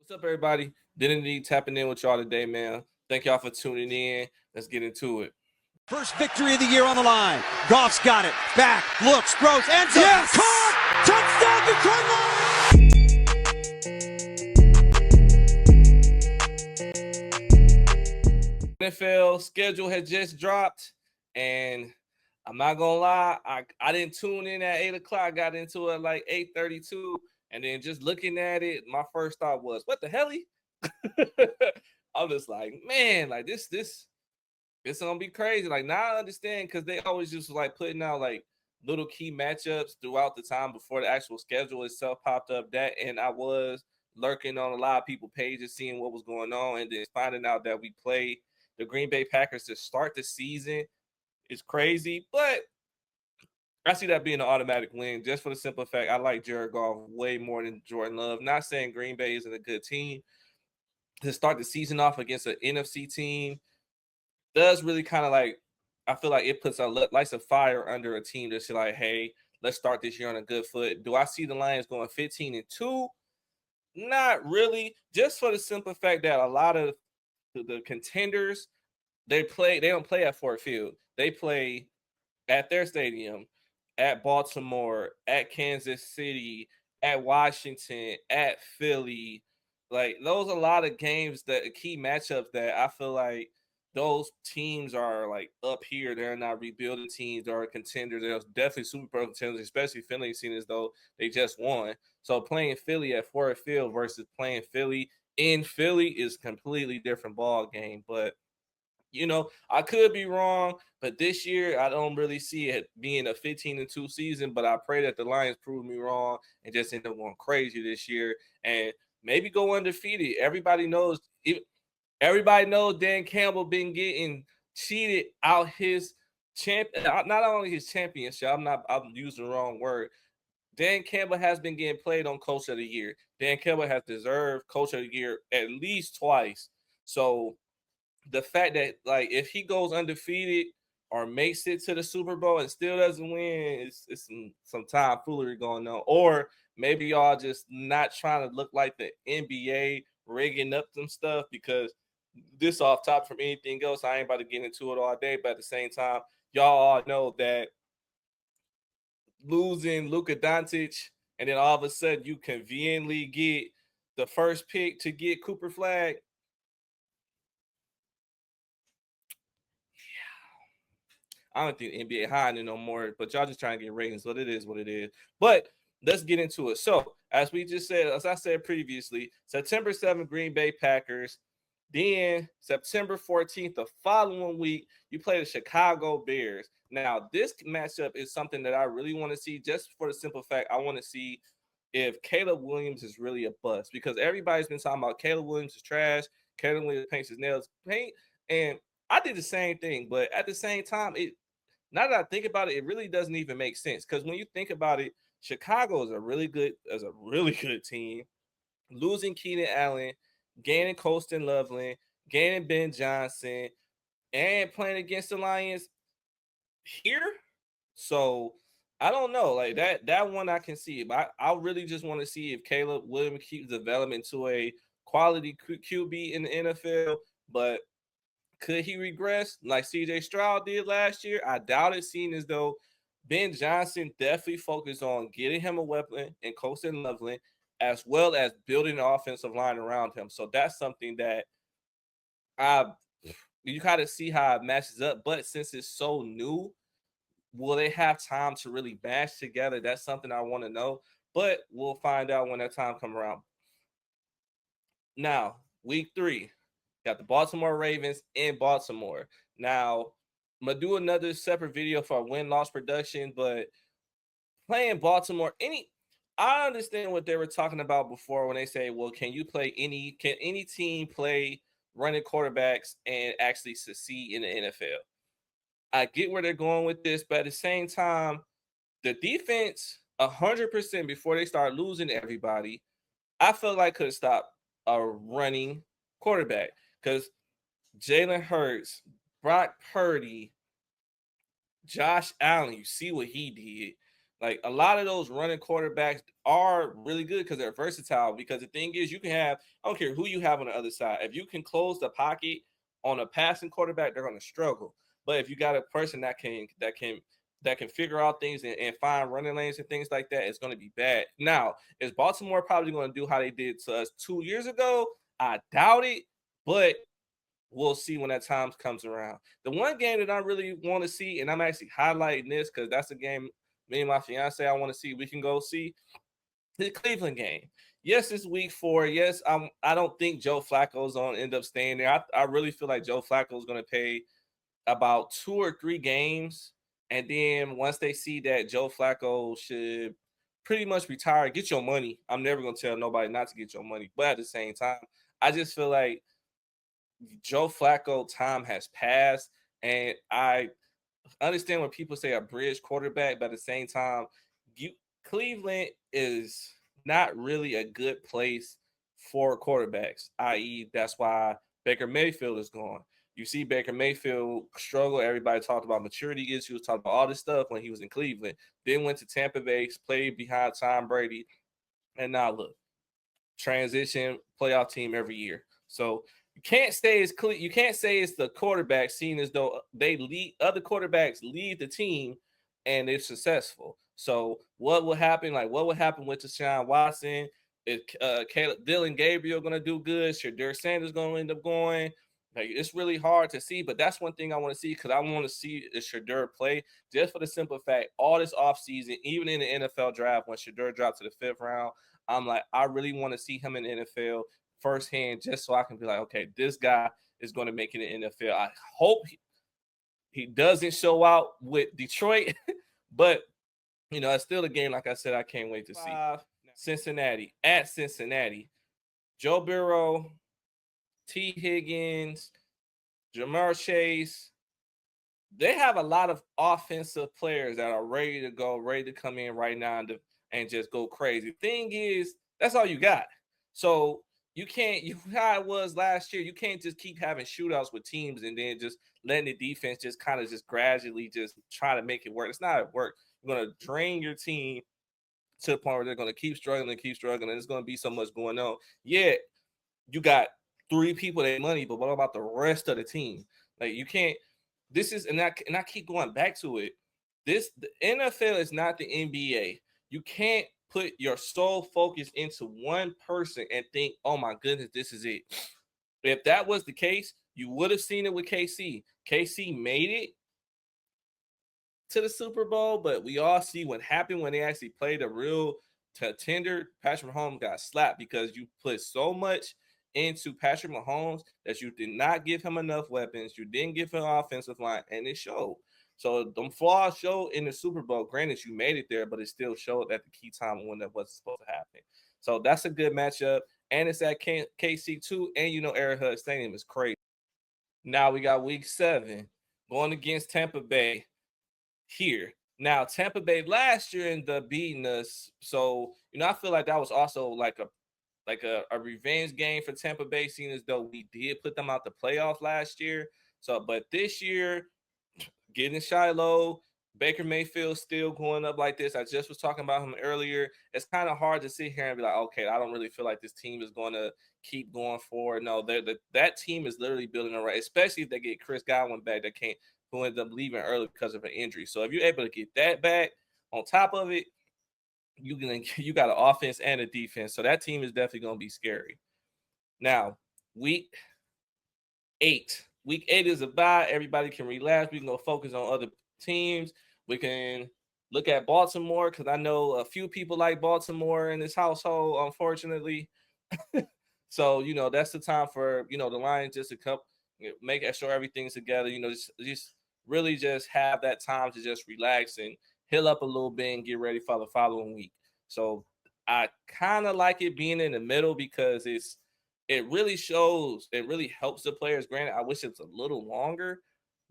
What's up, everybody? Identity tapping in with y'all today, man. Thank y'all for tuning in. Let's get into it. First victory of the year on the line. Goff's got it. Back, looks, throws, ends up. Yes! Caught! Touchdown, Detroit Lions! NFL schedule has just dropped, and I'm not gonna lie, I didn't tune in at 8 o'clock. I got into it like 8:32, and then just looking at it, my first thought was, "What the hell?" I'm just like, man, like this gonna be crazy. Like now I understand because they always just like putting out like little key matchups throughout the time before the actual schedule itself popped up. That and I was lurking on a lot of people's pages, seeing what was going on, and then finding out that we play the Green Bay Packers to start the season is crazy. But I see that being an automatic win just for the simple fact I like Jared Goff way more than Jordan Love. Not saying Green Bay isn't a good team. To start the season off against an NFC team does really kind of like, I feel like it puts lights of fire under a team that's like, hey, let's start this year on a good foot. Do I see the Lions going 15-2? Not really. Just for the simple fact that a lot of the contenders, they don't play at Ford Field. They play at their stadium, at Baltimore, at Kansas City, at Washington, at Philly. Like those are a lot of games that key matchups that I feel like those teams are like up here. They're not rebuilding teams or contenders. They're definitely Super Bowl contenders, especially Philly, seen as though they just won. So playing Philly at Ford Field versus playing Philly in Philly is completely different ball game. But I could be wrong, but this year I don't really see it being a 15-2 season. But I pray that the Lions prove me wrong and just end up going crazy this year and maybe go undefeated. Everybody knows Dan Campbell been getting cheated out his not only his championship. I'm using the wrong word. Dan Campbell has been getting played on Coach of the Year. Dan Campbell has deserved Coach of the Year at least twice. So the fact that like if he goes undefeated or makes it to the Super Bowl and still doesn't win, it's some tomfoolery going on. Or maybe y'all just not trying to look like the NBA, rigging up some stuff because this off top from anything else. I ain't about to get into it all day, but at the same time, y'all all know that losing Luka Doncic and then all of a sudden you conveniently get the first pick to get Cooper Flag. I don't think the NBA hiding no more, but y'all just trying to get ratings. But it is what it is. But let's get into it. So, as I said previously, September 7th, Green Bay Packers. Then September 14th, the following week, you play the Chicago Bears. Now, this matchup is something that I really want to see just for the simple fact I want to see if Caleb Williams is really a bust because everybody's been talking about Caleb Williams is trash. Caleb Williams paints his nails paint. And I did the same thing, but at the same time, now that I think about it, it really doesn't even make sense because when you think about it, Chicago is a really good team. Losing Keenan Allen, gaining Colston Loveland, gaining Ben Johnson, and playing against the Lions here. So I don't know, like that one I can see, but I really just want to see if Caleb Williams keeps developing to a quality QB in the NFL, but could he regress like CJ Stroud did last year? I doubt it, seeing as though Ben Johnson definitely focused on getting him a weapon and Colston Loveland, as well as building an offensive line around him. So that's something that I you kind of see how it matches up. But since it's so new, will they have time to really bash together? That's something I want to know. But we'll find out when that time comes around. Now, week 3. Got the Baltimore Ravens in Baltimore. Now, I'm going to do another separate video for win-loss production, but playing Baltimore, I understand what they were talking about before when they say, well, can any team play running quarterbacks and actually succeed in the NFL? I get where they're going with this, but at the same time, the defense, 100% before they start losing everybody, I feel like could have stopped a running quarterback. Because Jalen Hurts, Brock Purdy, Josh Allen, you see what he did. Like a lot of those running quarterbacks are really good because they're versatile. Because the thing is, you can have, I don't care who you have on the other side. If you can close the pocket on a passing quarterback, they're going to struggle. But if you got a person that can figure out things and find running lanes and things like that, it's going to be bad. Now, is Baltimore probably going to do how they did to us 2 years ago? I doubt it, but we'll see when that time comes around. The one game that I really want to see, and I'm actually highlighting this because that's a game me and my fiance I want to see. We can go see the Cleveland game. Yes, it's week 4. Yes, I don't think Joe Flacco's going to end up staying there. I really feel like Joe Flacco is going to pay about 2 or 3 games, and then once they see that Joe Flacco should pretty much retire, get your money. I'm never going to tell nobody not to get your money, but at the same time, I just feel like Joe Flacco time has passed, and I understand when people say a bridge quarterback, but at the same time, you Cleveland is not really a good place for quarterbacks, i.e., that's why Baker Mayfield is gone. You see Baker Mayfield struggle. Everybody talked about maturity issues, talked about all this stuff when he was in Cleveland. Then went to Tampa Bay, played behind Tom Brady, and now look, transition playoff team every year. So you can't say it's the quarterback, seeing as though they lead other quarterbacks lead the team and they're successful. So what will happen? Like what will happen with Deshaun Watson? Is Dylan Gabriel going to do good? Shadur Sanders going to end up going? Like it's really hard to see, but that's one thing I want to see because I want to see Shadur play just for the simple fact all this offseason, even in the NFL draft when Shadur dropped to the 5th round, I'm like, I really want to see him in the NFL firsthand just so I can be like, okay, this guy is going to make it in the NFL. I hope he doesn't show out with Detroit, but it's still a game. Like I said, I can't wait to see. Cincinnati at Cincinnati. Joe Burrow, T. Higgins, Jamar Chase. They have a lot of offensive players that are ready to go, ready to come in right now and just go crazy. Thing is, that's all you got. So you can't, how it was last year, you can't just keep having shootouts with teams and then just letting the defense just kind of just gradually just try to make it work. It's not at work. You're going to drain your team to the point where they're going to keep struggling, and there's going to be so much going on. Yeah, you got 3 people that money, but what about the rest of the team? Like you can't. This is and I keep going back to it. The NFL is not the NBA. You can't put your sole focus into one person and think, "Oh my goodness, this is it." If that was the case, you would have seen it with KC. KC made it to the Super Bowl, but we all see what happened when they actually played a real contender. Patrick Mahomes got slapped because you put so much into Patrick Mahomes that you did not give him enough weapons. You didn't give him an offensive line, and it showed. So them flaws showed in the Super Bowl. Granted, you made it there, but it still showed at the key time when that wasn't supposed to happen. So that's a good matchup, and it's at KC too. And Arrowhead Stadium is crazy. Now we got Week 7 going against Tampa Bay here. Now Tampa Bay last year ended up beating us, so I feel like that was also like a revenge game for Tampa Bay, seeing as though we did put them out the playoffs last year. So, but this year, getting Shiloh, Baker Mayfield still going up like this. I just was talking about him earlier. It's kind of hard to sit here and be like, okay, I don't really feel like this team is going to keep going forward. No, that team is literally building around, especially if they get Chris Godwin back who ended up leaving early because of an injury. So if you're able to get that back on top of it, you got an offense and a defense. So that team is definitely going to be scary. Now, week 8. Week 8 is a bye. Everybody can relax. We can go focus on other teams. We can look at Baltimore because I know a few people like Baltimore in this household, unfortunately. So, that's the time for, the Lions just to come, make sure everything's together, just really just have that time to just relax and heal up a little bit and get ready for the following week. So I kind of like it being in the middle because it really helps the players. Granted, I wish it was a little longer,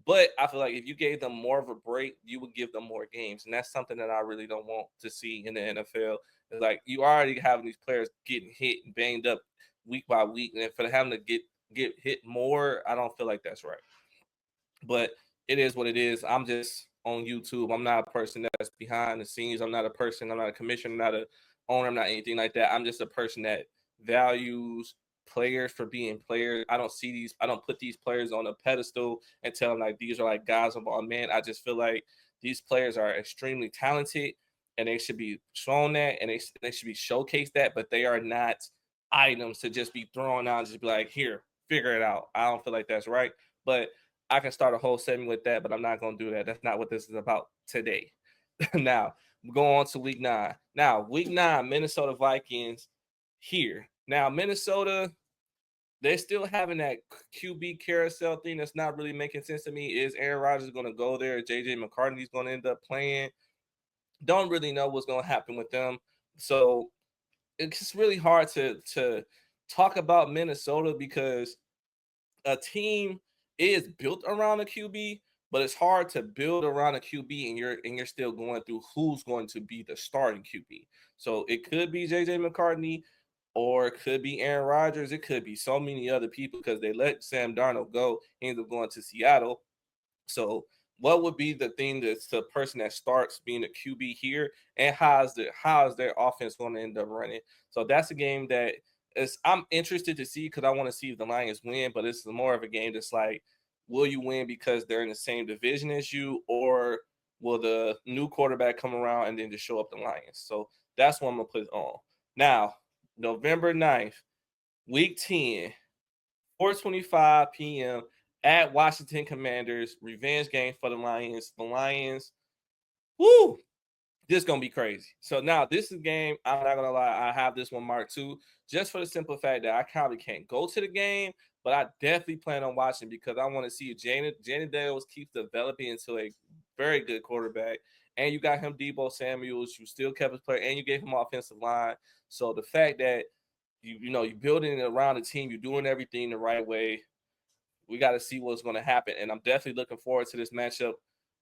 but I feel like if you gave them more of a break, you would give them more games. And that's something that I really don't want to see in the NFL. It's like you already having these players getting hit and banged up week by week. And for having to get hit more, I don't feel like that's right. But it is what it is. I'm just on YouTube. I'm not a person that's behind the scenes. I'm not a commissioner, I'm not a owner, I'm not anything like that. I'm just a person that values players for being players. I don't put these players on a pedestal and tell them like these are like guys of all men. I just feel like these players are extremely talented and they should be shown that and they should be showcased that, but they are not items to just be thrown out and just be like, here, figure it out. I don't feel like that's right. But I can start a whole segment with that, but I'm not going to do that. That's not what this is about today. Now, go on to week 9. Now, week 9, Minnesota Vikings here. Now, Minnesota, they're still having that QB carousel thing that's not really making sense to me. Is Aaron Rodgers going to go there? JJ McCarthy's going to end up playing? Don't really know what's going to happen with them. So it's really hard to talk about Minnesota because a team is built around a QB, but it's hard to build around a QB and you're still going through who's going to be the starting QB. So it could be JJ McCartney or it could be Aaron Rodgers. It could be so many other people because they let Sam Darnold go. He ended up going to Seattle. So what would be the thing that's the person that starts being a QB here, and how is their offense going to end up running? So that's a game that I'm interested to see because I want to see if the Lions win, but it's more of a game that's like, will you win because they're in the same division as you, or will the new quarterback come around and then just show up the Lions? So that's what I'm gonna put on. Now, November 9th, week 10, 4:25 p.m. at Washington Commanders. Revenge game for the Lions. The Lions, woo, this is gonna be crazy. So now this is a game. I'm not gonna lie, I have this one marked too, just for the simple fact that I probably can't go to the game, but I definitely plan on watching because I want to see if Jaden Daniels keeps developing into a very good quarterback. And you got him Debo Samuels, you still kept his player, and you gave him offensive line. So the fact that you're building it around the team, you're doing everything the right way. We got to see what's going to happen, and I'm definitely looking forward to this matchup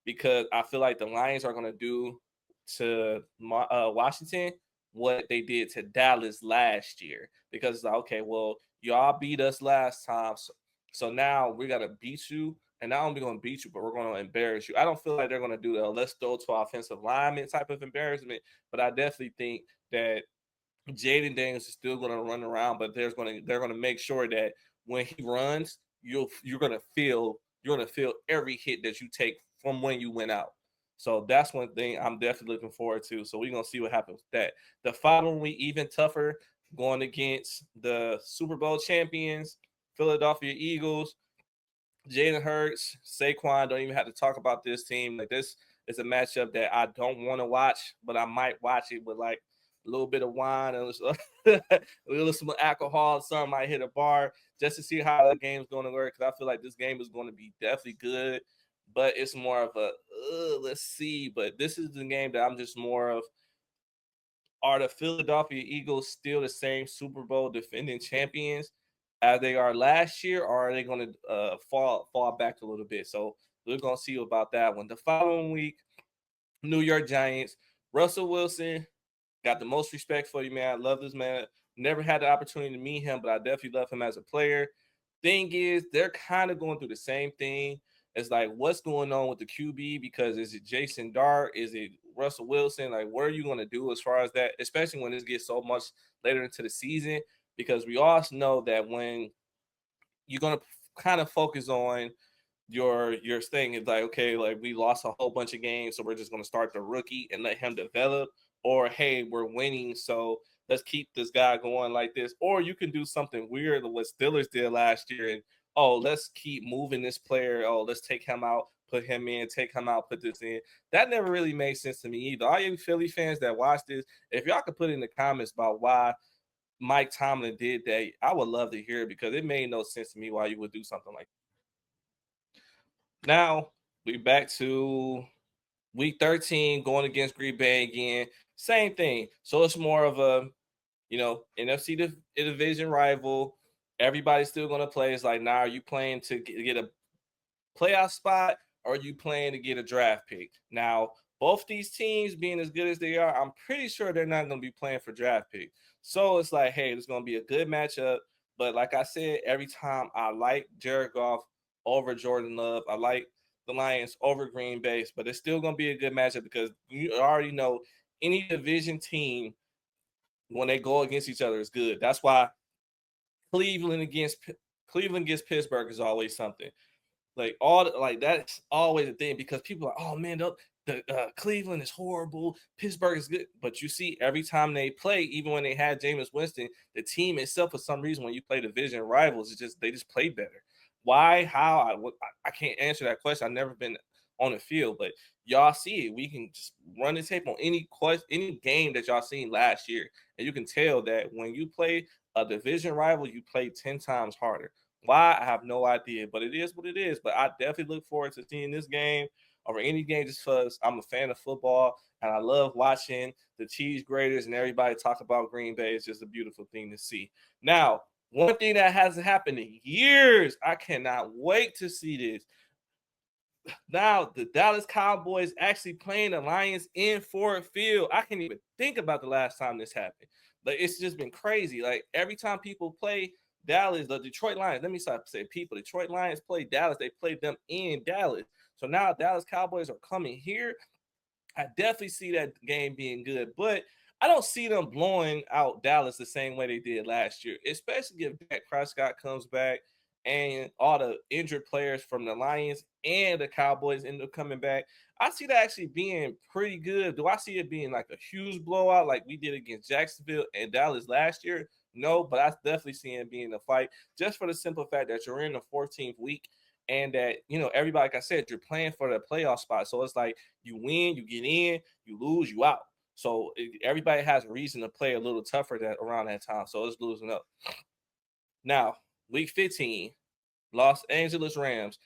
because I feel like the Lions are going to do to Washington what they did to Dallas last year because it's like, okay, well, y'all beat us last time, so now we got to beat you, and not only going to beat you, but we're going to embarrass you. I don't feel like they're going to do the let's throw to offensive lineman type of embarrassment, but I definitely think that Jaden Daniels is still going to run around, but they're going to make sure that when he runs, you're going to feel every hit that you take from when you went out. So that's one thing I'm definitely looking forward to. So we're gonna see what happens with that. The following week, even tougher, going against the Super Bowl champions, Philadelphia Eagles. Jalen Hurts, Saquon, don't even have to talk about this team. Like this is a matchup that I don't want to watch, but I might watch it with like a little bit of wine and a little some alcohol. Something might hit a bar just to see how the game's going to work. Because I feel like this game is going to be definitely good, but it's more of a let's see. But this is the game that I'm just more of. Are the Philadelphia Eagles still the same Super Bowl defending champions as they are last year, or are they going to fall back a little bit? So we're going to see about that one. The following week, New York Giants, Russell Wilson, got the most respect for you, man. I love this man. Never had the opportunity to meet him, but I definitely love him as a player. Thing is, they're kind of going through the same thing. It's like, what's going on with the QB? Because is it Jason Dart? Is it Russell Wilson? Like, what are you going to do as far as that? Especially when this gets so much later into the season, because we all know that when you're going to kind of focus on your thing is like, okay, like we lost a whole bunch of games, so we're just going to start the rookie and let him develop, or hey, we're winning, so let's keep this guy going like this. Or you can do something weird what Steelers did last year and, oh, let's keep moving this player, oh, let's take him out, put him in, take him out, put this in. That never really made sense to me either. All you Philly fans that watch this, if y'all could put in the comments about why Mike Tomlin did that, I would love to hear it because it made no sense to me why you would do something like that. Now we back to week 13 going against Green Bay again. Same thing. So it's more of a, NFC division rival. Everybody's still going to play. It's like, now are you playing to get a playoff spot or are you playing to get a draft pick? Now, both these teams being as good as they are, I'm pretty sure they're not going to be playing for draft pick. So it's like, hey, it's going to be a good matchup. But like I said, every time I like Jared Goff over Jordan Love. I like the Lions over Green Bay, but it's still going to be a good matchup because you already know any division team, when they go against each other, is good. That's why Cleveland against Pittsburgh is always something. That's always a thing because people are, oh man, Cleveland is horrible, Pittsburgh is good, but you see every time they play, even when they had Jameis Winston, the team itself, for some reason, when you play division rivals, they just play better. Why? How? I can't answer that question. I've never been on the field, but y'all see it. We can just run the tape on any game that y'all seen last year, and you can tell that when you play a division rival, you play 10 times harder. Why? I have no idea, but it is what it is. But I definitely look forward to seeing this game over any game just because I'm a fan of football and I love watching the Cheese Graders and everybody talk about Green Bay. It's just a beautiful thing to see. Now, one thing that hasn't happened in years, I cannot wait to see this. Now, the Dallas Cowboys actually playing the Lions in Ford Field. I can't even think about the last time this happened. Like, it's just been crazy. Like, every time people play Dallas, the Detroit Lions, let me stop saying people. Detroit Lions play Dallas. They played them in Dallas. So now Dallas Cowboys are coming here. I definitely see that game being good, but I don't see them blowing out Dallas the same way they did last year, especially if Dak Prescott comes back and all the injured players from the Lions and the Cowboys end up coming back. I see that actually being pretty good. Do I see it being like a huge blowout like we did against Jacksonville and Dallas last year? No, but I definitely see it being a fight just for the simple fact that you're in the 14th week and that, everybody, like I said, you're playing for the playoff spot. So it's like you win, you get in, you lose, you out. So everybody has a reason to play a little tougher around that time. So it's losing up. Now, week 15, Los Angeles Rams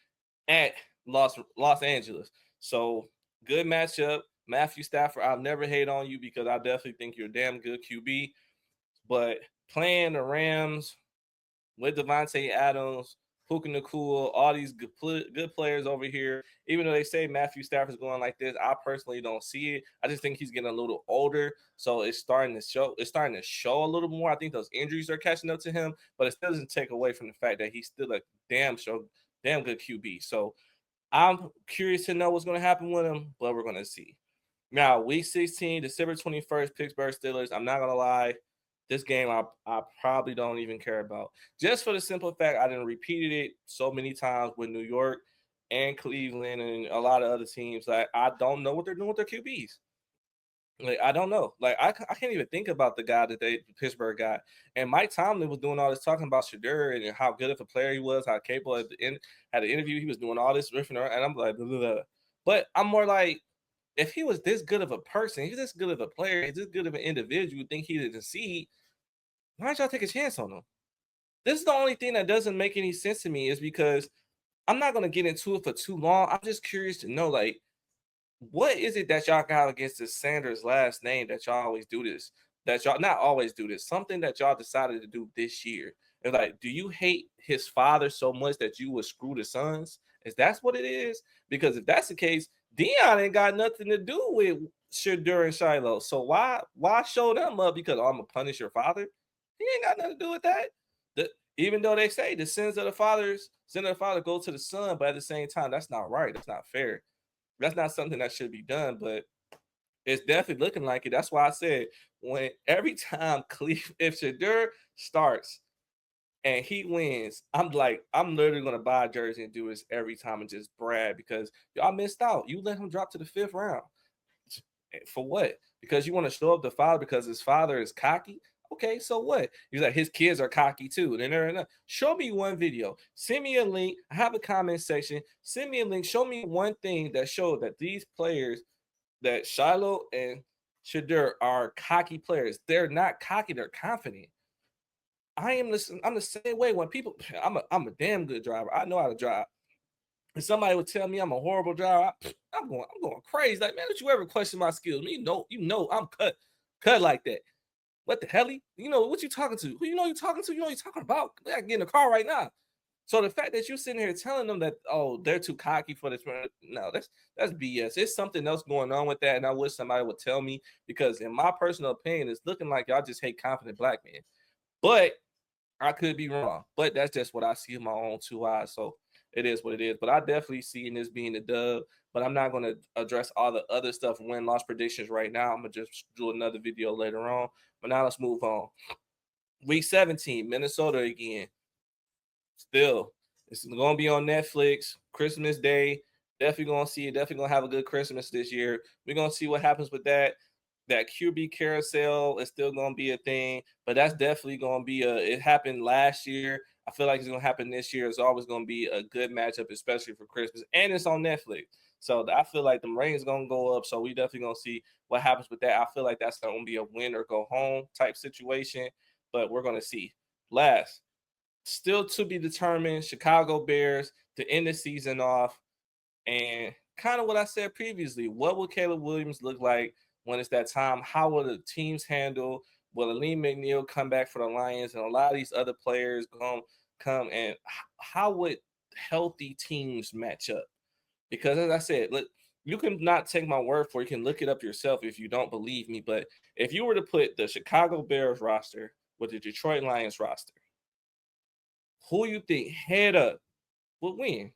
at Los Angeles. So good matchup. Matthew Stafford, I'll never hate on you because I definitely think you're a damn good QB. But playing the Rams with Devontae Adams, Puka Nacua, all these good players over here. Even though they say Matthew Stafford's going like this, I personally don't see it. I just think he's getting a little older, so it's starting to show. It's starting to show a little more. I think those injuries are catching up to him, but it still doesn't take away from the fact that he's still a damn good QB. So I'm curious to know what's going to happen with him, but we're going to see. Now, week 16, December 21st, Pittsburgh Steelers. I'm not going to lie. This game I probably don't even care about. Just for the simple fact I didn't repeated it so many times with New York and Cleveland and a lot of other teams. Like, I don't know what they're doing with their QBs. Like, I don't know. Like, I can't even think about the guy that Pittsburgh got. And Mike Tomlin was doing all this talking about Shedeur and how good of a player he was, how capable at the end. Had an interview, he was doing all this riffing around, and I'm like, blah, blah, blah. But I'm more like, if he was this good of a person, he's this good of a player, he's this good of an individual, you think he didn't see, why don't y'all take a chance on him? This is the only thing that doesn't make any sense to me is because I'm not going to get into it for too long. I'm just curious to know, like, what is it that y'all got against the Sanders last name that y'all always do this? That y'all not always do this, something that y'all decided to do this year. And like, do you hate his father so much that you would screw the sons? Is that what it is? Because if that's the case, Dion ain't got nothing to do with Shedeur and Shiloh. So why show them up? Because I'm gonna punish your father? He ain't got nothing to do with that. Even though they say the sins of the father go to the son, but at the same time, that's not right. That's not fair. That's not something that should be done, but it's definitely looking like it. That's why I said when every time if Shedeur starts and he wins, I'm literally gonna buy a jersey and do this every time and just brag because y'all missed out. You let him drop to the 5th round. For what? Because you want to show up the father because his father is cocky? Okay, so what? He's like, his kids are cocky too. Then show me one video. Send me a link. I have a comment section. Send me a link. Show me one thing that showed that these players, that Shiloh and Shedeur are cocky players. They're not cocky. They're confident. I'm the same way. When people, I'm a damn good driver. I know how to drive. And somebody would tell me I'm a horrible driver, I'm going crazy. Like, man, don't you ever question my skills? You know, I'm cut like that. What the hell? What you talking to? Who you're talking to? You know what you're talking about? I can get in the car right now. So the fact that you're sitting here telling them that, oh, they're too cocky for this, no, that's BS. It's something else going on with that, and I wish somebody would tell me because, in my personal opinion, it's looking like y'all just hate confident black men. But I could be wrong. But that's just what I see with my own 2 eyes. So it is what it is. But I definitely see this being the dub. But I'm not going to address all the other stuff, win-loss predictions right now. I'm going to just do another video later on. But now let's move on. Week 17, Minnesota again. Still, it's going to be on Netflix, Christmas Day. Definitely going to see it. Definitely going to have a good Christmas this year. We're going to see what happens with that. That QB carousel is still going to be a thing, but that's definitely going to be it happened last year. I feel like it's going to happen this year. It's always going to be a good matchup, especially for Christmas, and it's on Netflix. So I feel like the ratings going to go up. So we definitely going to see what happens with that. I feel like that's going to be a win or go home type situation, but we're going to see. Last, still to be determined, Chicago Bears to end the season off. And kind of what I said previously, what will Caleb Williams look like when it's that time? How will the teams handle? Will Aleem McNeil come back for the Lions and a lot of these other players come? And how would healthy teams match up? Because as I said, look, you can not take my word for it. You can look it up yourself if you don't believe me. But if you were to put the Chicago Bears roster with the Detroit Lions roster, who you think head up would win?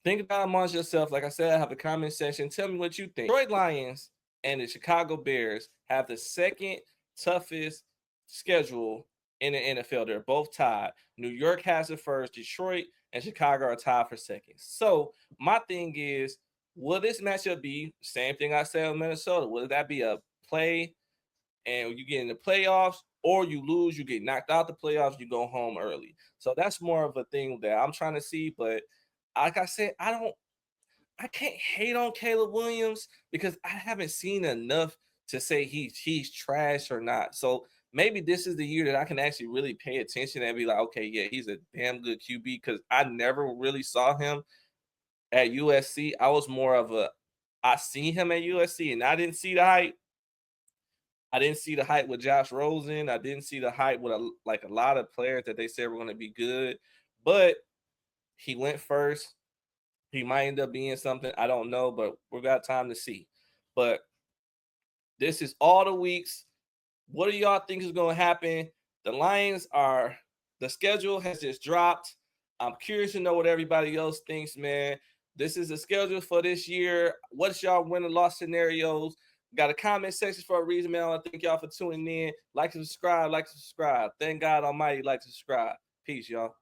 Think about it amongst yourself. Like I said, I have a comment section. Tell me what you think. Detroit Lions and the Chicago Bears have the second toughest schedule in the NFL. They're both tied. New York has it first. Detroit and Chicago are tied for second. So my thing is, will this matchup be same thing I said with Minnesota? Will that be a play and you get in the playoffs, or you lose, you get knocked out the playoffs, you go home early? So that's more of a thing that I'm trying to see. But like I said, I can't hate on Caleb Williams because I haven't seen enough to say he's trash or not. So maybe this is the year that I can actually really pay attention and be like, okay, yeah, he's a damn good QB, because I never really saw him at USC. I was more of I seen him at USC and I didn't see the hype. I didn't see the hype with Josh Rosen. I didn't see the hype with a lot of players that they said were going to be good. But he went first. He might end up being something. I don't know, but we've got time to see. But this is all the weeks. What do y'all think is going to happen? The schedule has just dropped. I'm curious to know what everybody else thinks, man. This is the schedule for this year. What's y'all win and loss scenarios? Got a comment section for a reason, man. I thank y'all for tuning in. Like and subscribe. Thank God Almighty, like to subscribe. Peace, y'all.